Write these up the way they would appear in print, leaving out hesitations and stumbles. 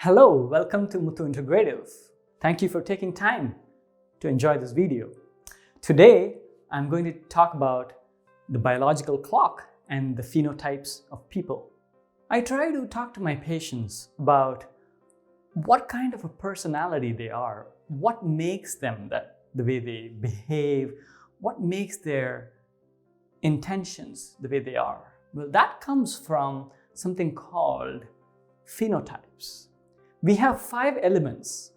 Hello, welcome to Muthu Integrative. Thank you for taking time to enjoy this video. Today, I'm going to talk about the biological clock and the phenotypes of people. I try to talk to my patients about what kind of a personality they are, what makes them the way they behave, what makes their intentions the way they are. Well, that comes from something called phenotypes. We have 5 elements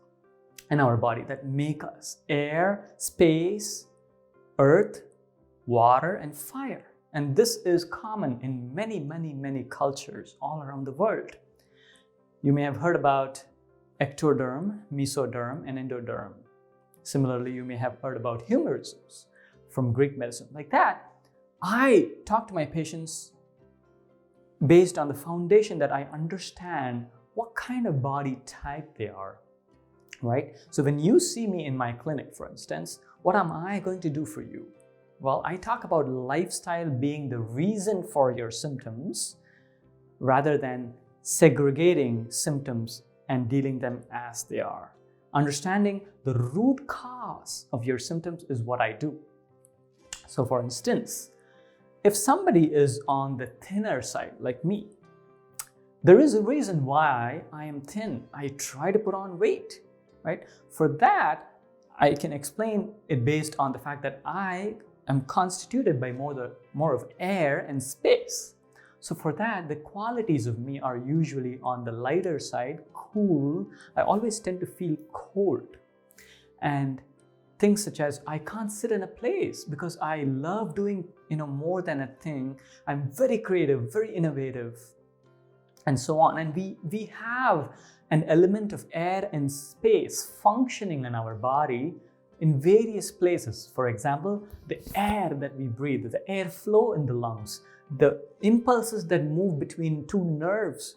in our body that make us: air, space, earth, water, and fire. And this is common in many cultures all around the world. You may have heard about ectoderm, mesoderm, and endoderm. Similarly, you may have heard about humorisms from Greek medicine. Like that, I talk to my patients based on the foundation that I understand what kind of body type they are, right? So when you see me in my clinic, for instance, what am I going to do for you? Well, I talk about lifestyle being the reason for your symptoms rather than segregating symptoms and dealing them as they are. Understanding the root cause of your symptoms is what I do. So for instance, if somebody is on the thinner side like me, there is a reason why I am thin. I try to put on weight, right? For that, I can explain it based on the fact that I am constituted by more of air and space. So for that, the qualities of me are usually on the lighter side, cool. I always tend to feel cold. And things such as I can't sit in a place because I love doing more than a thing. I'm very creative, very innovative, and so on. And we have an element of air and space functioning in our body in various places. For example, the air that we breathe, the airflow in the lungs, the impulses that move between 2 nerves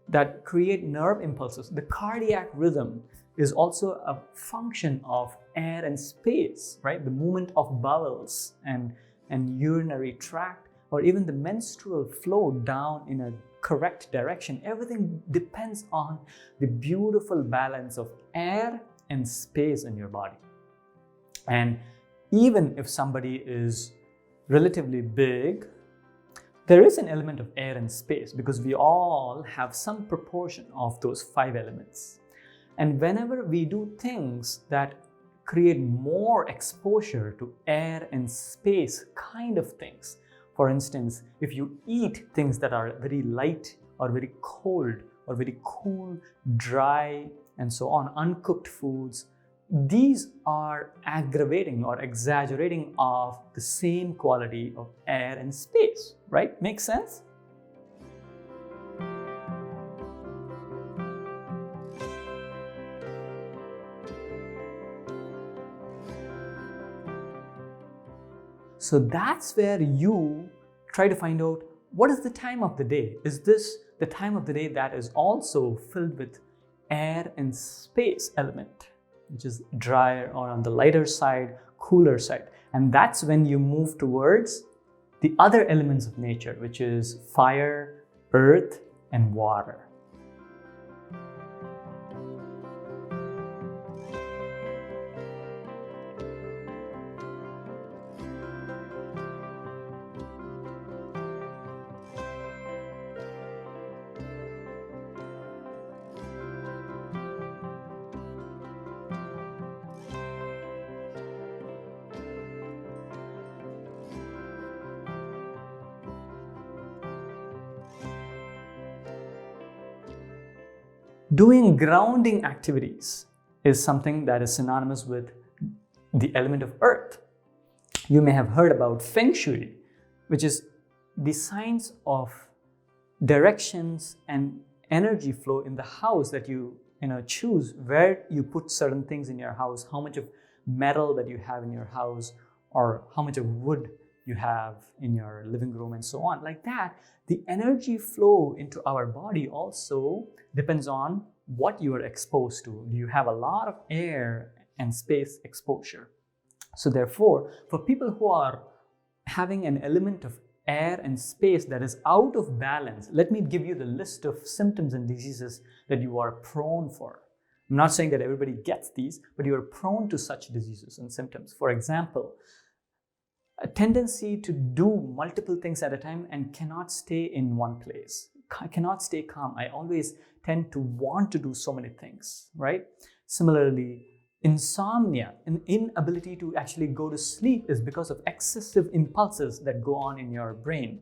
that create nerve impulses. The cardiac rhythm is also a function of air and space, right? The movement of bowels and urinary tract, or even the menstrual flow down in a correct direction. Everything depends on the beautiful balance of air and space in your body. And even if somebody is relatively big, there is an element of air and space because we all have some proportion of those 5 elements. And whenever we do things that create more exposure to air and space kind of things, for instance, if you eat things that are very light or very cold or very cool, dry, and so on, uncooked foods, these are aggravating or exaggerating of the same quality of air and space, right? Makes sense? So that's where you try to find out what is the time of the day. Is this the time of the day that is also filled with air and space element, which is drier or on the lighter side, cooler side? And that's when you move towards the other elements of nature, which is fire, earth, and water. Doing grounding activities is something that is synonymous with the element of earth. You may have heard about Feng Shui, which is the science of directions and energy flow in the house that you choose where you put certain things in your house, how much of metal that you have in your house, or how much of wood you have in your living room, and so on. Like that, the energy flow into our body also depends on what you are exposed to. Do you have a lot of air and space exposure? So therefore, for people who are having an element of air and space that is out of balance, let me give you the list of symptoms and diseases that you are prone for. I'm not saying that everybody gets these, but you are prone to such diseases and symptoms. For example, a tendency to do multiple things at a time and cannot stay in one place. I cannot stay calm. I always tend to want to do so many things, right? Similarly, insomnia, an inability to actually go to sleep, is because of excessive impulses that go on in your brain.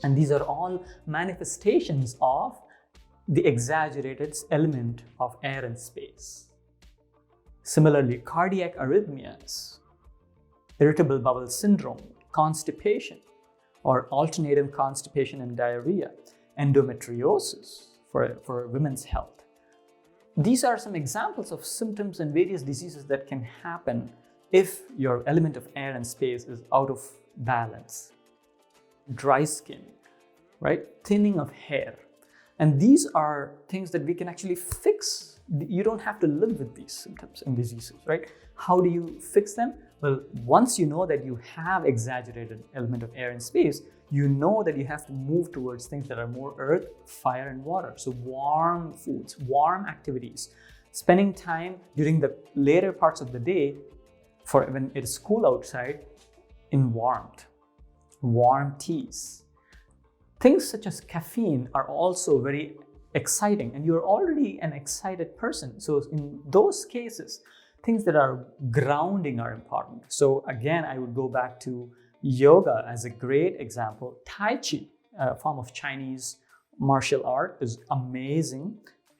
And these are all manifestations of the exaggerated element of air and space. Similarly, cardiac arrhythmias, irritable bowel syndrome, constipation or alternative constipation and diarrhea, endometriosis for women's health. These are some examples of symptoms and various diseases that can happen if your element of air and space is out of balance. Dry skin, right? Thinning of hair. And these are things that we can actually fix. You don't have to live with these symptoms and diseases, right? How do you fix them? Well, once you know that you have exaggerated element of air and space, you know that you have to move towards things that are more earth, fire, and water. So warm foods, warm activities, spending time during the later parts of the day for when it is cool outside in warmth. Warm teas. Things such as caffeine are also very exciting, and you're already an excited person. So in those cases, things that are grounding are important. So again, I would go back to yoga as a great example. Tai Chi, a form of Chinese martial art, is amazing.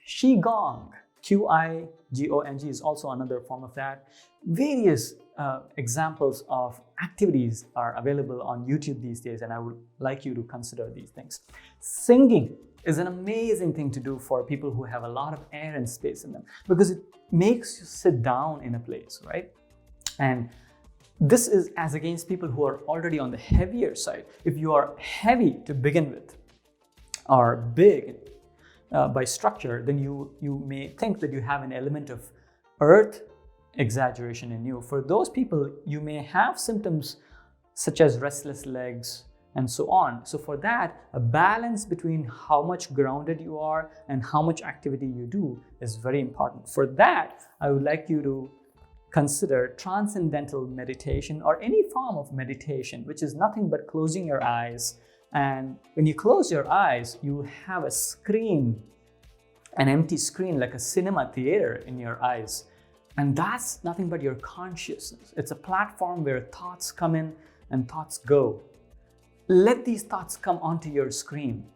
Qigong, Qigong is also another form of that. Various examples of activities are available on YouTube these days, and I would like you to consider these things. Singing is an amazing thing to do for people who have a lot of air and space in them, because it makes you sit down in a place, right? And this is as against people who are already on the heavier side. If you are heavy to begin with, or big by structure, then you may think that you have an element of earth exaggeration in you. For those people, you may have symptoms such as restless legs and so on. So for that, a balance between how much grounded you are and how much activity you do is very important. For that, I would like you to consider transcendental meditation or any form of meditation, which is nothing but closing your eyes. And when you close your eyes, you have a screen, an empty screen like a cinema theater in your eyes. And that's nothing but your consciousness. It's a platform where thoughts come in and thoughts go. Let these thoughts come onto your screen,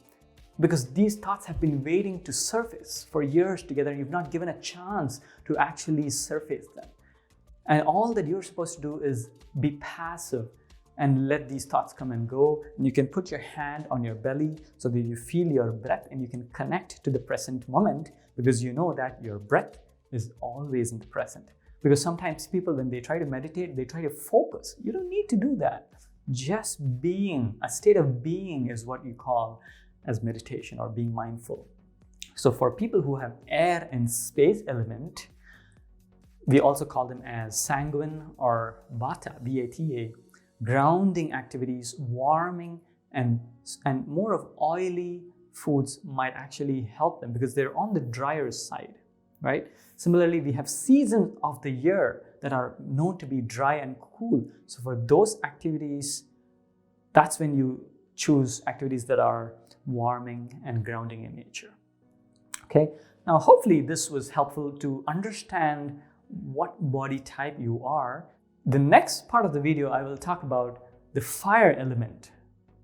because these thoughts have been waiting to surface for years together. You've not given a chance to actually surface them. And all that you're supposed to do is be passive and let these thoughts come and go. And you can put your hand on your belly so that you feel your breath and you can connect to the present moment, because you know that your breath is always in the present. Because sometimes people, when they try to meditate, they try to focus. You don't need to do that. Just being, a state of being, is what you call as meditation or being mindful. So for people who have air and space element, we also call them as sanguine or vata, V-A-T-A, grounding activities, warming, and more of oily foods might actually help them because they're on the drier side, right? Similarly, we have seasons of the year that are known to be dry and cool. So for those activities, that's when you choose activities that are warming and grounding in nature. Okay, now hopefully this was helpful to understand what body type you are. The next part of the video, I will talk about the fire element.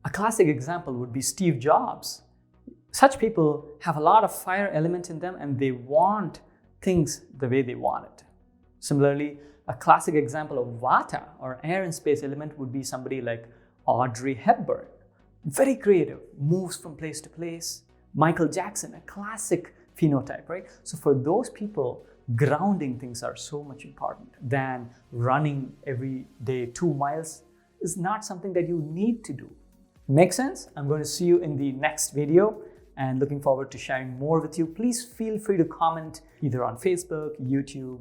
A classic example would be Steve Jobs. Such people have a lot of fire element in them and they want things the way they want it. Similarly, a classic example of vata or air and space element would be somebody like Audrey Hepburn. Very creative, moves from place to place. Michael Jackson, a classic phenotype, right? So for those people, grounding things are so much important than running every day 2 miles is not something that you need to do. Make sense? I'm going to see you in the next video. and looking forward to sharing more with you. Please feel free to comment either on Facebook, YouTube.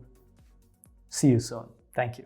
See you soon. Thank you.